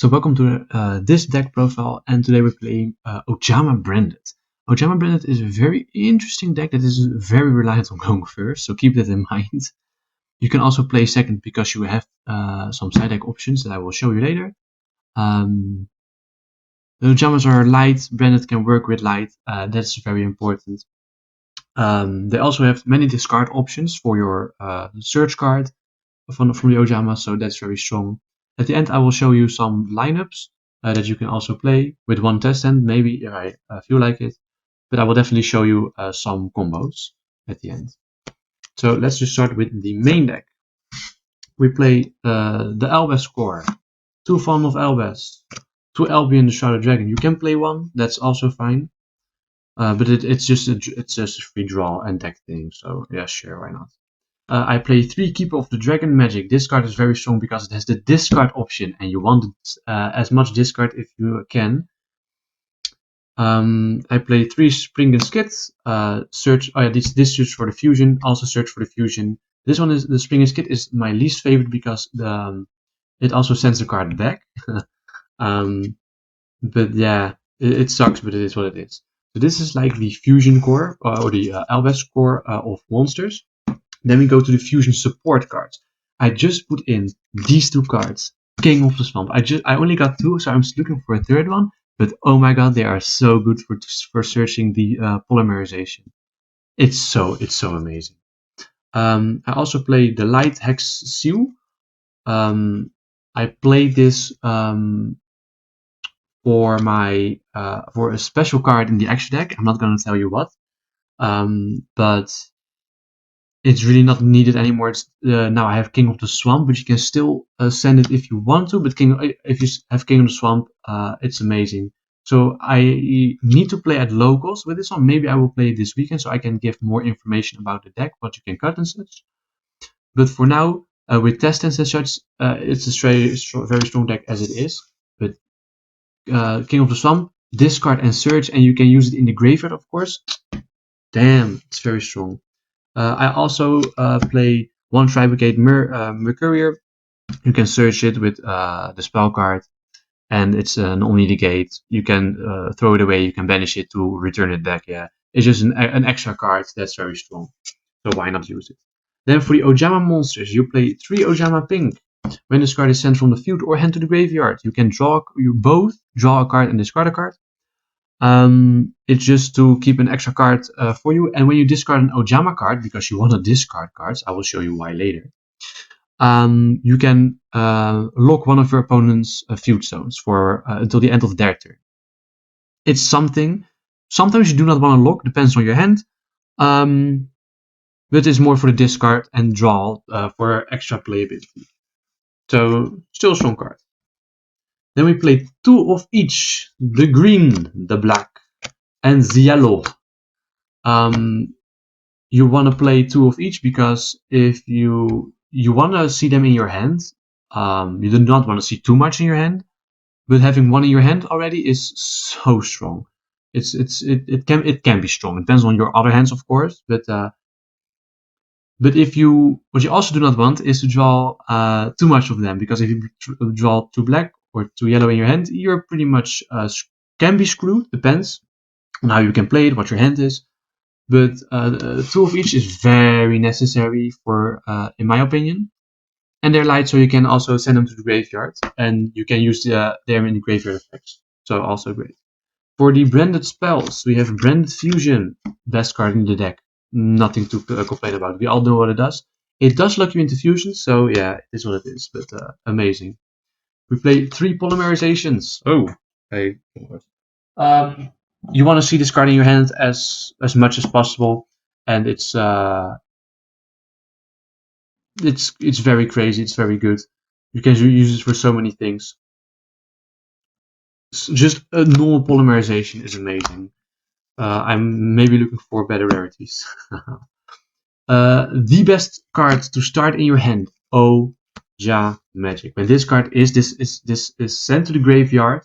So welcome to this deck profile, and today we're playing Ojama Branded. Ojama Branded is a very interesting deck that is very reliant on going first, so keep that in mind. You can also play second because you have some side deck options that I will show you later. The Ojamas are light, Branded can work with light, that's very important. They also have many discard options for your search card from the Ojama, so that's very strong. At the end, I will show you some lineups that you can also play with one test hand, maybe if I feel like it. But I will definitely show you some combos at the end. So let's just start with the main deck. We play the Elbas core, 2 Fawn of Elbas, 2 Albion the Shrouded Dragon. You can play one, that's also fine. But it's just a free draw and deck thing, so yeah, sure, why not? I play 3 Keeper of the Dragon Magic. This card is very strong because it has the discard option, and you want as much discard if you can. I play 3 Spring and Skit. Search. Oh yeah, this search for the fusion. Also search for the fusion. This one is the Spring and Skit is my least favorite because it also sends the card back. But yeah, it sucks, but it is what it is. So this is like the fusion core or the Albas core of monsters. Then we go to the fusion support cards. I just put in these 2 cards. King of the Swamp. I only got 2, so I'm looking for a third one. But oh my god, they are so good for searching the polymerization. It's so amazing. I also play the Light Hex Seal. I played this for my for a special card in the extra deck. I'm not gonna tell you what, but it's really not needed anymore. Now I have King of the Swamp, but you can still send it if you want to. But if you have King of the Swamp, it's amazing. So I need to play at locals with this one. Maybe I will play it this weekend so I can give more information about the deck, what you can cut and such. But for now, with test and such, it's a very strong deck as it is. But King of the Swamp, discard and search, and you can use it in the graveyard, of course. Damn, it's very strong. I also play 1 Tri-Brigade Mercurier. You can search it with the spell card, and it's an only negate. You can throw it away, you can banish it to return it back. Yeah, it's just an extra card that's very strong. So why not use it? Then for the Ojama monsters, you play 3 Ojama Pink. When this card is sent from the field or hand to the graveyard, you can both draw a card and discard a card. It's just to keep an extra card for you. And when you discard an Ojama card, because you want to discard cards, I will show you why later. You can lock one of your opponent's field zones for until the end of their turn. It's something. Sometimes you do not want to lock, depends on your hand. But it's more for the discard and draw for extra playability. So still a strong card. Then we play 2 of each: the green, the black, and the yellow. You want to play 2 of each because if you want to see them in your hand, you do not want to see too much in your hand. But having 1 in your hand already is so strong. It can be strong. It depends on your other hands, of course. But what you also do not want is to draw too much of them, because if you draw 2 black or 2 yellow in your hand, you're pretty much can be screwed. Depends on how you can play it, what your hand is. But 2 of each is very necessary for, in my opinion. And they're light, so you can also send them to the graveyard, and you can use them in the graveyard effects. So also great. For the branded spells, we have Branded Fusion, best card in the deck. Nothing to complain about. We all know what it does. It does lock you into fusion, so yeah, it is what it is. But amazing. We play 3 polymerizations. Oh, hey. You want to see this card in your hand as much as possible, and it's very crazy. It's very good. You can use it for so many things. Just a normal polymerization is amazing. I'm maybe looking for better rarities. The best card to start in your hand, Ojama Magic. When this card is sent to the graveyard,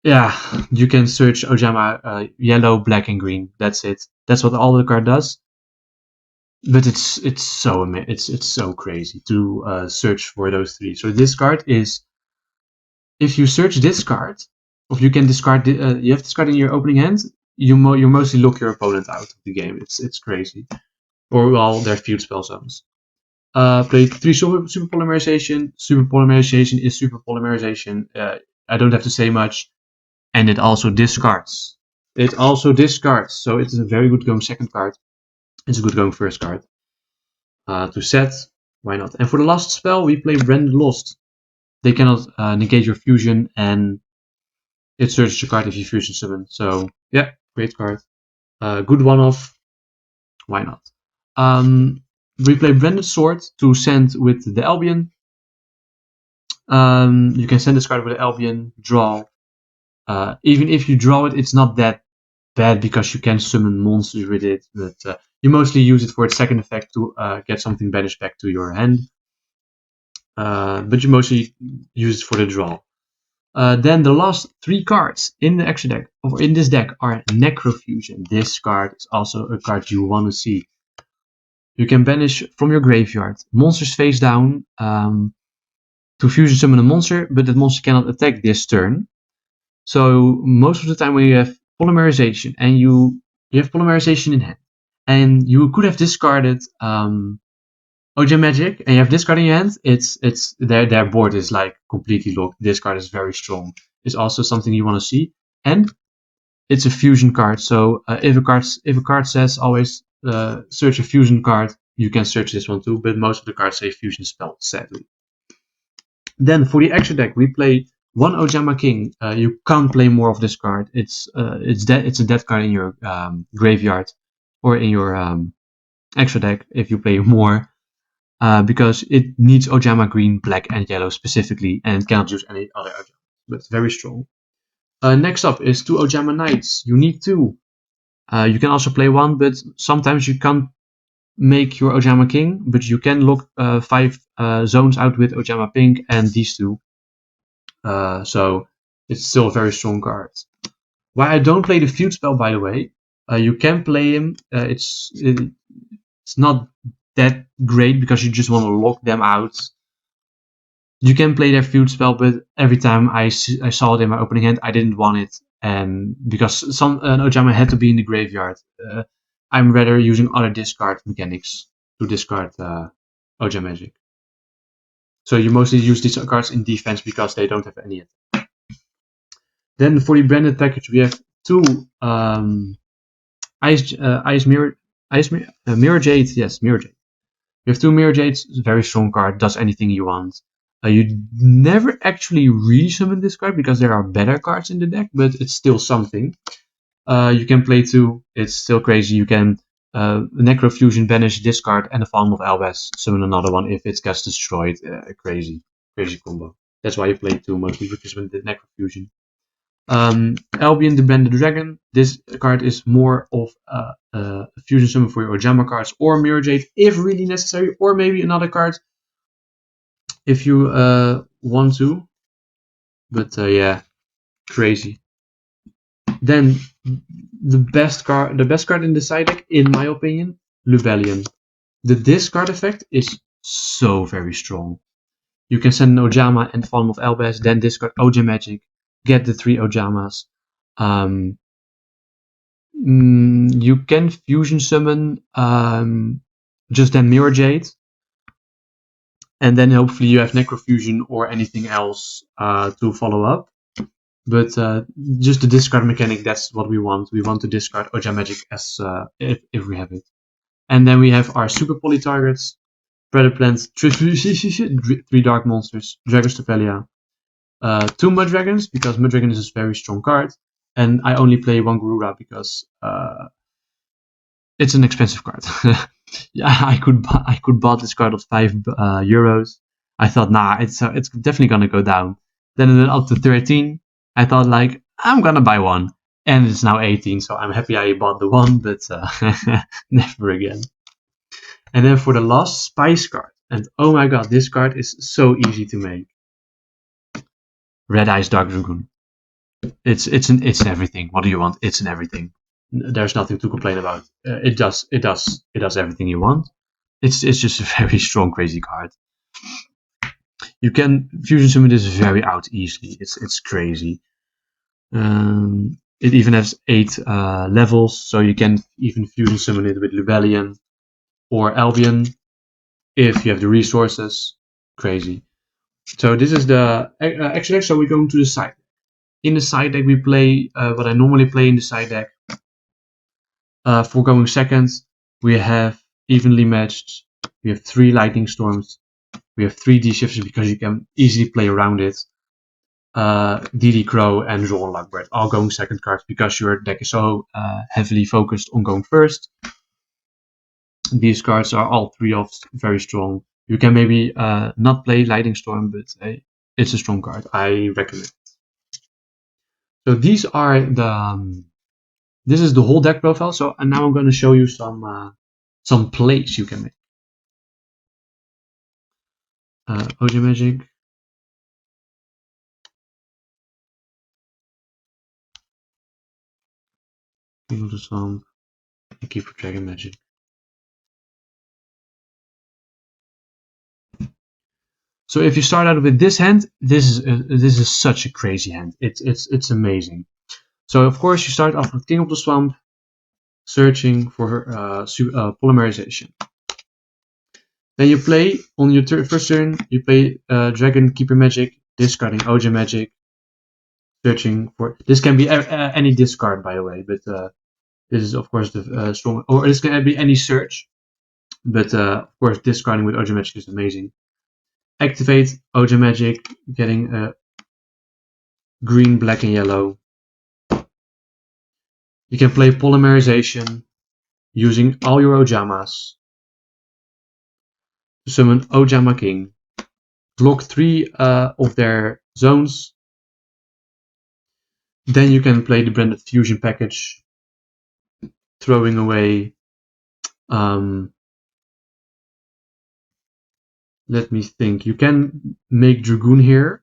yeah, you can search Ojama yellow, black, and green. That's it. That's what all the card does. but it's so crazy to search for those three. So this card is, if you search this card, or you can discard you have this card in your opening hand, you mostly lock your opponent out of the game. It's crazy. Or well, their field spell zones. Play 3 super polymerization. Super polymerization is super polymerization. I don't have to say much. And it also discards. So it's a very good going second card. It's a good going first card. To set, why not? And for the last spell, we play Branded Lost. They cannot negate your fusion, and it searches your card if you fusion summon. So yeah, great card. Good one-off. Why not? We play Branded Sword to send with the Albion. You can send this card with the Albion, draw. Even if you draw it, it's not that bad because you can summon monsters with it, but you mostly use it for its second effect to get something banished back to your hand. But you mostly use it for the draw. Then the last 3 cards in the extra deck, or in this deck, are Necrofusion. This card is also a card you want to see. You can banish from your graveyard monsters face down to fusion summon a monster, but that monster cannot attack this turn. So most of the time when you have polymerization and you have polymerization in hand, and you could have discarded Ojama Magic, and you have discard in your hand, it's their board is like completely locked. This card is very strong. It's also something you want to see, and it's a fusion card. So if a card says always search a fusion card, you can search this one too. But most of the cards say fusion spell, sadly. Then for the extra deck, we play 1 Ojama King. You can't play more of this card. It's a dead card in your graveyard or in your extra deck if you play more, because it needs Ojama green, black, and yellow specifically, and it cannot use any other Ojama. But it's very strong. Next up is 2 Ojama Knights. You need 2. You can also play 1, but sometimes you can't make your Ojama King, but you can lock 5 zones out with Ojama Pink and these 2. So it's still a very strong card. Why I don't play the feud spell, by the way, you can play him. It's not that great because you just want to lock them out. You can play their feud spell, but every time I saw it in my opening hand, I didn't want it, and because an Ojama had to be in the graveyard, I'm rather using other discard mechanics to discard Ojama Magic. So you mostly use these cards in defense because they don't have any attack. Then for the branded package, we have 2 Mirror Jade. Yes, Mirror Jade. You have 2 Mirror Jades. It's a very strong card. Does anything you want. You never actually resummon this card because there are better cards in the deck, but it's still something. You can play 2. It's still crazy. You can Necrofusion, banish, discard, and a Fallen of Albaz. Summon another one if it gets destroyed. Crazy combo. That's why you play 2 mostly, because with the Necrofusion. Albion the Branded Dragon. This card is more of a fusion summon for your Ojama cards or Mirror Jade if really necessary, or maybe another card if you want to. But yeah, crazy. Then the best card in the side deck, in my opinion, Lubellion. The discard effect is so very strong. You can send an Ojama and Fallen of Albaz, then discard Ojama Magic, get the 3 Ojamas. You can fusion summon just then Mirror Jade, and then hopefully you have Necrofusion or anything else to follow up. But just the discard mechanic, that's what we want. We want to discard Ojama Magic as if we have it. And then we have our super poly targets, Predator Plants, 3 Dark Monsters, Dragons Tapelia, 2 Mud Dragons, because Mud Dragon is a very strong card, and I only play 1 Garura because it's an expensive card. Yeah, I could buy this card of €5. I thought, nah, it's definitely gonna go down. Then it went up to 13. I thought, like, I'm gonna buy 1, and it's now 18. So I'm happy I bought the 1, but never again. And then for the last Spice card, and oh my god, this card is so easy to make. Red Eyes Dark Dragoon. It's everything. What do you want? It's an everything. There's nothing to complain about. It does everything you want. it's just a very strong, crazy card. You can fusion summon this very out easily. It's crazy. It even has 8 levels, so you can even fusion summon it with Lubellion or Albion if you have the resources. Crazy. So this is the extra deck. So we're going to the side. In the side deck, we play what I normally play in the side deck. For going second, we have evenly matched. We have 3 lightning storms. We have 3 D-shifters because you can easily play around it. DD Crow and Ron Lagbert all going second cards because your deck is so heavily focused on going first. These cards are all 3 of very strong. You can maybe not play Lightning Storm, but it's a strong card. I recommend. So these are the this is the whole deck profile. So and now I'm going to show you some plays you can make. Ojama Magic. King of the Swamp. And Keeper Dragon Magic. So if you start out with this hand, this is such a crazy hand. It's amazing. So of course you start off with King of the Swamp, searching for polymerization. Then you play on your first turn. You play Dragon Keeper Magic, discarding Ojama Magic, searching for. This can be any discard, by the way, but this is of course the strong. Or this can be any search, but of course discarding with Ojama Magic is amazing. Activate Ojama Magic, getting green, black, and yellow. You can play Polymerization using all your Ojamas to summon Ojama King. Block 3 of their zones. Then you can play the Branded Fusion package, throwing away. Let me think. You can make Dragoon here,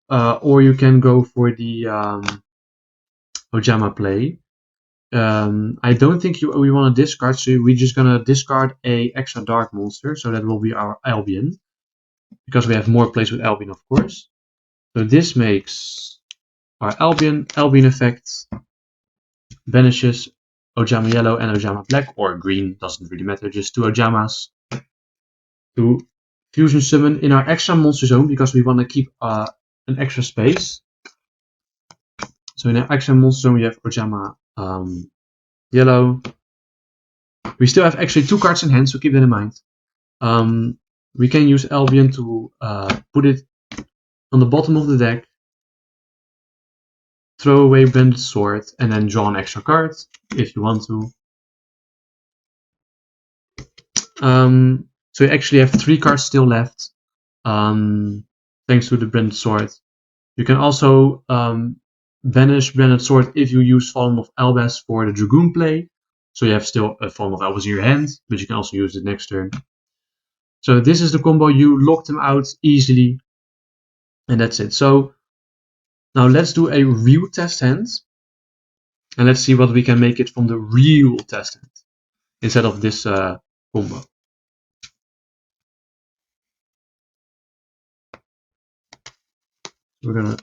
or you can go for the Ojama play. I don't think we want to discard, so we're just gonna discard a extra dark monster, so that will be our Albion, because we have more plays with Albion, of course. So this makes our Albion effect banishes Ojama Yellow and Ojama Black, or green, doesn't really matter, just 2 Ojamas to fusion summon in our extra monster zone, because we want to keep an extra space. So in our extra monster zone we have Ojama Yellow. We still have actually 2 cards in hand, so keep that in mind. We can use Albion to put it on the bottom of the deck, throw away Branded Sword, and then draw an extra card if you want to. So you actually have 3 cards still left, thanks to the Branded Sword. You can also banish Branded Sword if you use Fallen of Albas for the Dragoon play. So you have still a Fallen of Albas in your hand, but you can also use it next turn. So this is the combo. You lock them out easily, and that's it. So now let's do a real test hand, and let's see what we can make it from the real test hand instead of this combo. We're gonna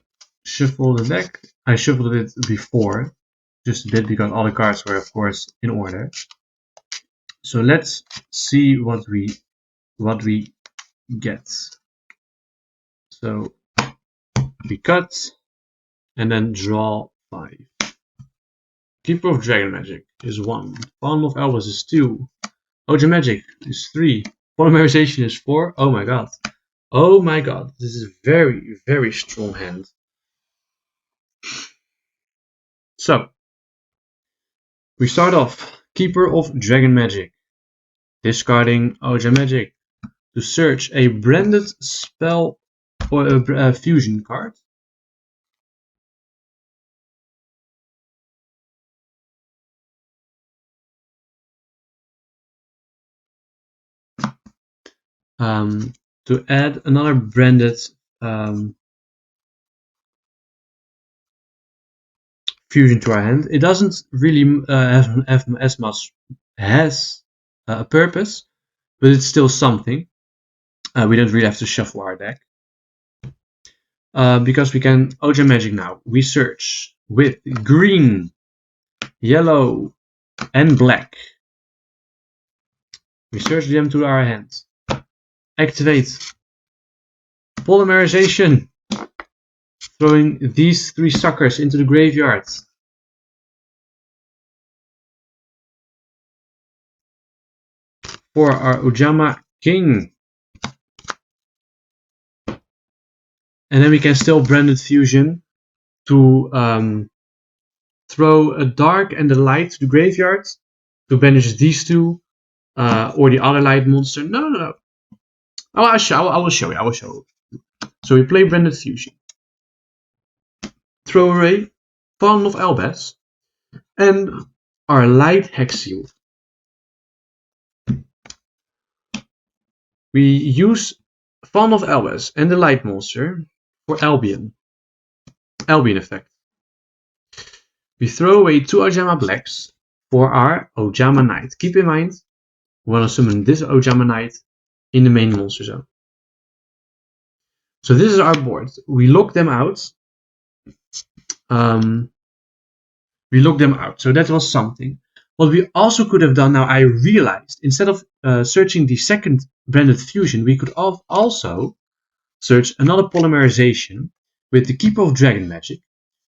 shuffle the deck. I shuffled it before, just a bit, because all the cards were of course in order. So let's see what we get. So we cut and then draw 5. Keeper of Dragon Magic is 1. Fallen of Albas is 2. Ojama Magic is 3. Polymerization is 4. Oh my god. Oh my god. This is a very, very strong hand. So we start off Keeper of Dragon Magic, discarding Ojama Magic to search a branded spell or a fusion card. To add another branded fusion to our hand. It doesn't really have as much a purpose, but it's still something. We don't really have to shuffle our deck. Because we can Ojama Magic now. We search with green, yellow, and black. We search them to our hands. Activate Polymerization. Throwing these 3 suckers into the graveyard. For our Ojama King. And then we can still Branded Fusion to throw a dark and a light to the graveyard to banish these 2 or the other light monster. No. Oh, I will show you. So we play Branded Fusion. Throw away Fallen of Elbas and our light Hexiel. We use Fallen of Elbas and the light monster for Albion effect. We throw away 2 Ojama Blacks for our Ojama Knight. Keep in mind, we want to summon this Ojama Knight in the main monster zone. So this is our board. We lock them out. So that was something. What we also could have done, now I realized, instead of searching the second Branded Fusion, we could also search another Polymerization with the Keeper of Dragon Magic,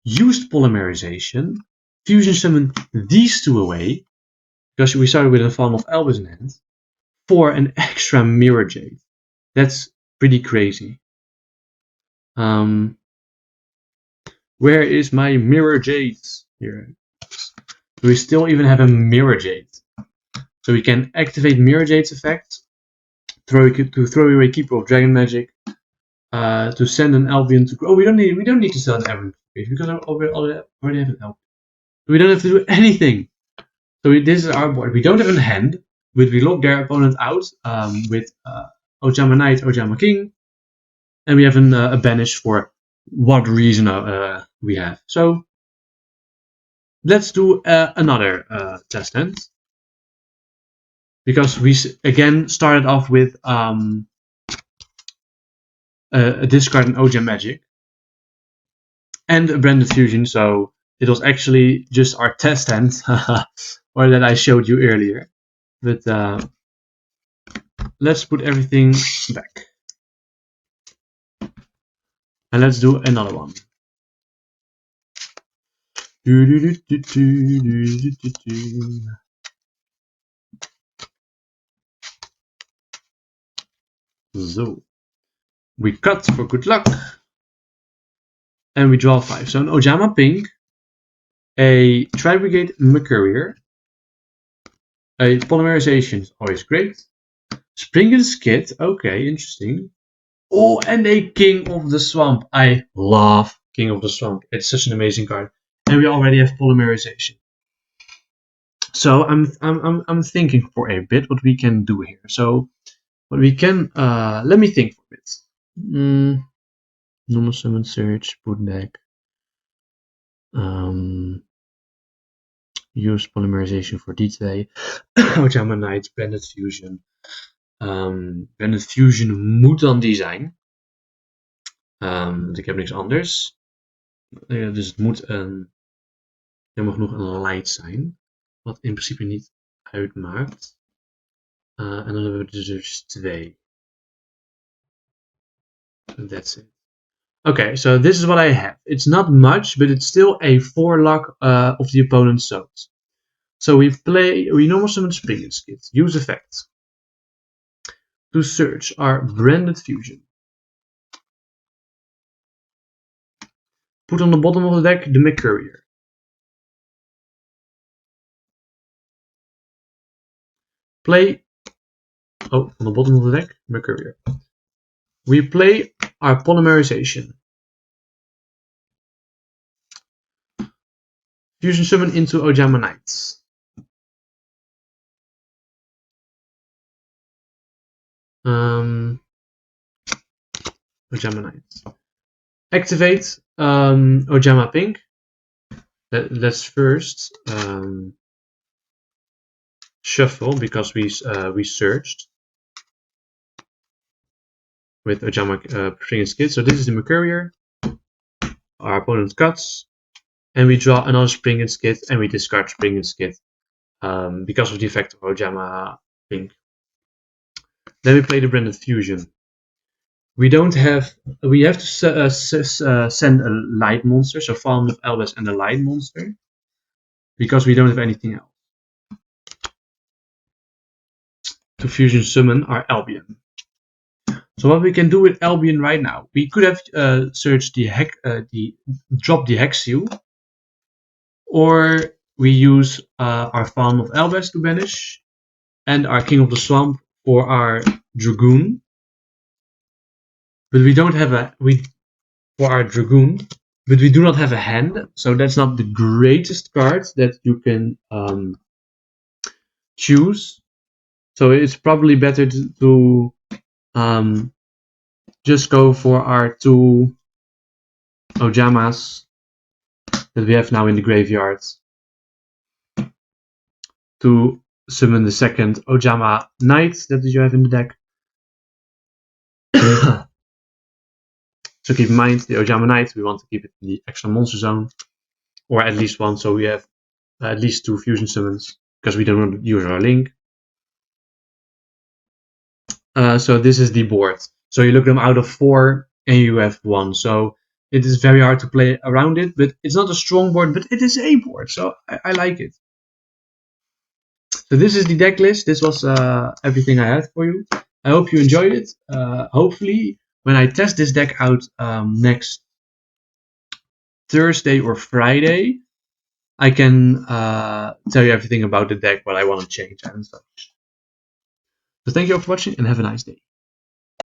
used Polymerization, Fusion summon these 2 away, because we started with a Fallen of Elbas in hand, for an extra Mirror Jade. That's pretty crazy. Where is my Mirror Jade? Here. Do we still even have a Mirror Jade? So we can activate Mirror Jade's effect, to throw away Keeper of Dragon Magic, to send an Albion to. Oh, we don't need to sell an Albion because I already have an Albion. We don't have to do anything. So this is our board. We don't have a hand, but we lock their opponent out with Ojama Knight, Ojama King, and we have a banish for what reason we have. So let's do another test hand, because we again started off with a discard and Ojama Magic and a Branded Fusion, so it was actually just our test hand, or that I showed you earlier. But let's put everything back. And let's do another one. So we cut for good luck. And we draw 5. So an Ojama Pink, a Tri-Brigade Mercourier, a Polymerization is always great. Springen's Kit, okay, interesting. Oh, and a King of the Swamp. I love King of the Swamp. It's such an amazing card. And we already have Polymerization. So I'm thinking for a bit what we can do here. So what we can let me think for a bit. Normal summon search, put deck. Use Polymerization voor die 2. Ojama Knight, Branded Fusion. Branded Fusion moet dan die zijn. Want ik heb niks anders. Dus het moet jammer genoeg een light zijn. Wat in principe niet uitmaakt. En dan hebben we dus 2. That's it. Okay, so this is what I have. It's not much, but it's still a 4-lock of the opponent's zones. So we normal summon Springen's Kit. Use effect. To search our Branded Fusion. Put on the bottom of the deck the Mercourier. Play. Oh, on the bottom of the deck, Mercourier. We play our Polymerization. Fusion summon into Ojama Knights. Ojama Knights. Activate Ojama Pink. Let's first shuffle because we searched. with Ojama Branded skid. So this is the Mercurier. Our opponent cuts, and we draw another Spring skid, and we discard Spring skid because of the effect of Ojama Pink. Then we play the Branded Fusion. We have to send a light monster, so Fallen of Elbas and a light monster, because we don't have anything else. To fusion summon our Albion. So what we can do with Albion right now, we could have searched drop the Hex Seal, or we use our Fallen of Elbas to banish, and our King of the Swamp for our Dragoon. But we don't have for our Dragoon, but we do not have a hand, so that's not the greatest card that you can choose. So it's probably better to just go for our 2 Ojamas that we have now in the graveyard to summon the second Ojama Knight that you have in the deck. So keep in mind, the Ojama Knight, we want to keep it in the extra monster zone, or at least one, so we have at least 2 fusion summons, because we don't want to use our link. So this is the board. So you look them out of 4 and you have 1. So it is very hard to play around it, but it's not a strong board, but it is a board, so I like it. So this is the deck list. This was everything I had for you. I hope you enjoyed it. Hopefully, when I test this deck out next Thursday or Friday, I can tell you everything about the deck, what I want to change and such. So thank you all for watching and have a nice day.